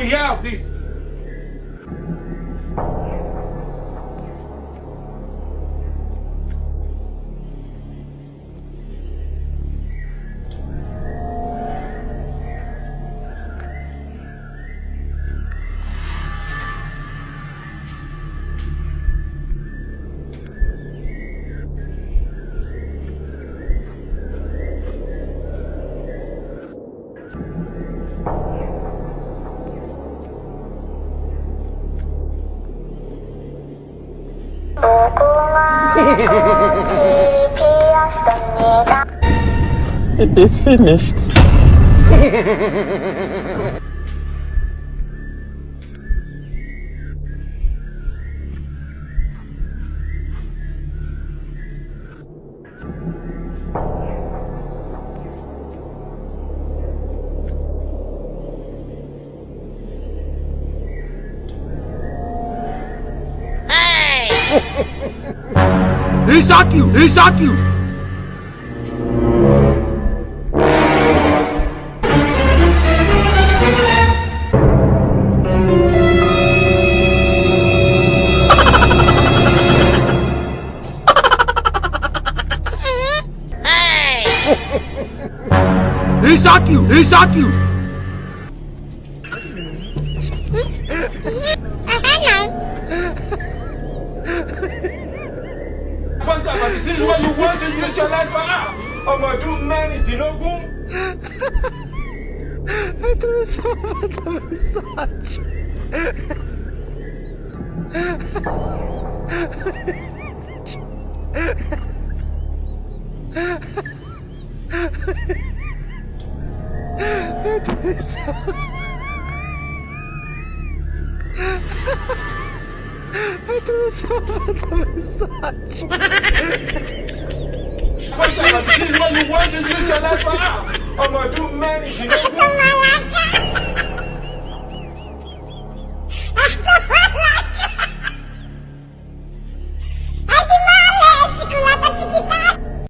we have this. It is finished. He shot you! He shot you! He shot you! He shot you! This is what you want to use your life for. I'm gonna do many dinogum. Это massage. This is what you want to use your life for. I'm gonna do many dinogum.